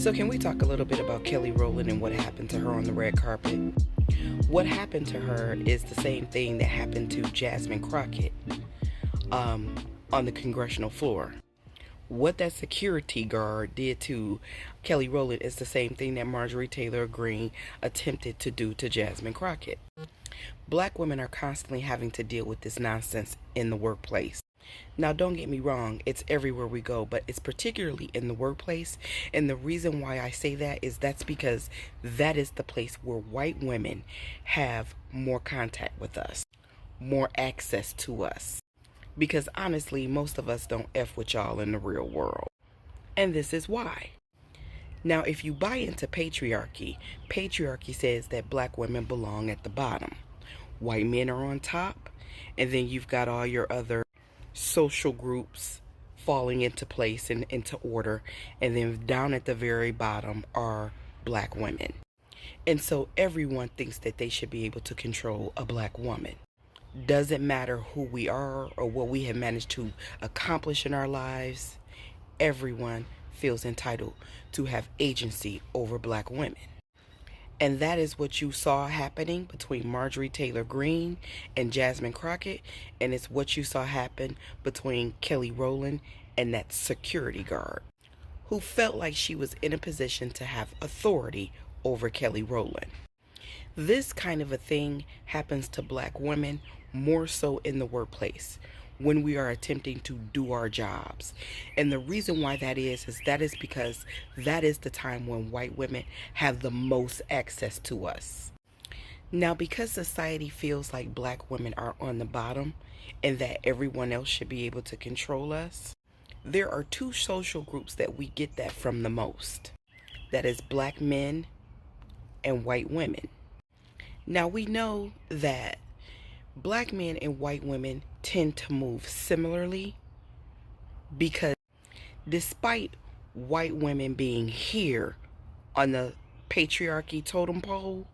So can we talk a little bit about Kelly Rowland and what happened to her on the red carpet? What happened to her is the same thing that happened to Jasmine Crockett on the congressional floor. What that security guard did to Kelly Rowland is the same thing that Marjorie Taylor Greene attempted to do to Jasmine Crockett. Black women are constantly having to deal with this nonsense in the workplace. Now, don't get me wrong, it's everywhere we go, but it's particularly in the workplace. And the reason why I say that is that's because that is the place where white women have more contact with us, more access to us. Because honestly, most of us don't F with y'all in the real world. And this is why. Now, if you buy into patriarchy, patriarchy says that black women belong at the bottom. White men are on top, and then you've got all your other social groups falling into place and into order, and then down at the very bottom are black women. And so everyone thinks that they should be able to control a black woman. Doesn't matter who we are or what we have managed to accomplish in our lives, everyone feels entitled to have agency over black women. And that is what you saw happening between Marjorie Taylor Greene and Jasmine Crockett, and it's what you saw happen between Kelly Rowland and that security guard, who felt like she was in a position to have authority over Kelly Rowland. This kind of a thing happens to black women more so in the workplace when we are attempting to do our jobs. And the reason why that is because that is the time when white women have the most access to us. Now, because society feels like black women are on the bottom and that everyone else should be able to control us, there are two social groups that we get that from the most. That is black men and white women. Now, we know that black men and white women tend to move similarly because despite white women being here on the patriarchy totem pole,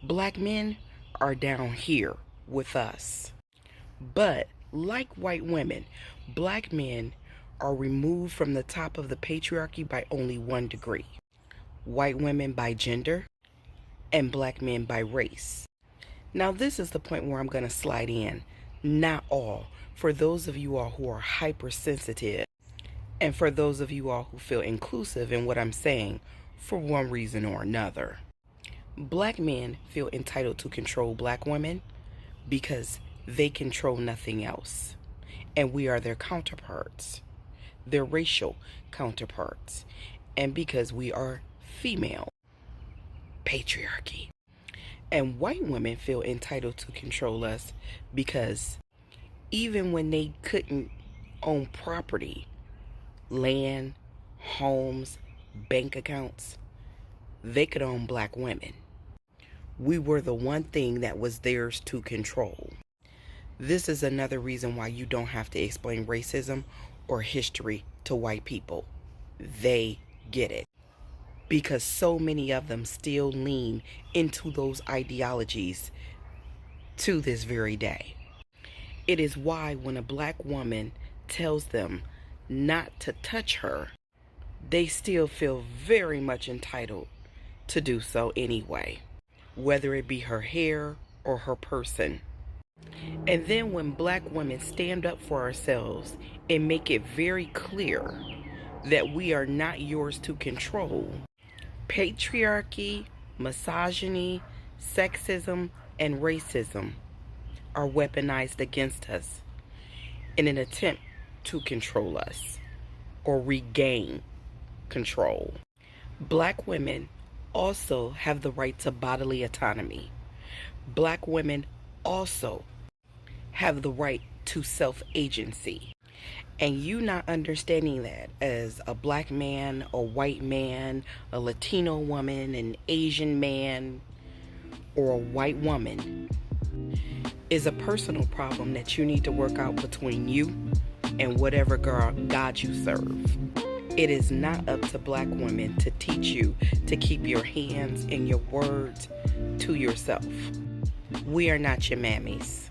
black men are down here with us. But like white women, black men are removed from the top of the patriarchy by only 1 degree. White women by gender and black men by race. Now, this is the point where I'm going to slide in. Not all. For those of you all who are hypersensitive, and for those of you all who feel inclusive in what I'm saying for one reason or another. Black men feel entitled to control black women because they control nothing else. And we are their counterparts, their racial counterparts. And because we are female. Patriarchy. And white women feel entitled to control us because even when they couldn't own property, land, homes, bank accounts, they could own black women. We were the one thing that was theirs to control. This is another reason why you don't have to explain racism or history to white people. They get it. Because so many of them still lean into those ideologies to this very day. It is why when a black woman tells them not to touch her, they still feel very much entitled to do so anyway, whether it be her hair or her person. And then when black women stand up for ourselves and make it very clear that we are not yours to control, patriarchy, misogyny, sexism, and racism are weaponized against us in an attempt to control us or regain control. Black women also have the right to bodily autonomy. Black women also have the right to self-agency. And you not understanding that as a black man, a white man, a Latino woman, an Asian man, or a white woman is a personal problem that you need to work out between you and whatever God you serve. It is not up to black women to teach you to keep your hands and your words to yourself. We are not your mammies.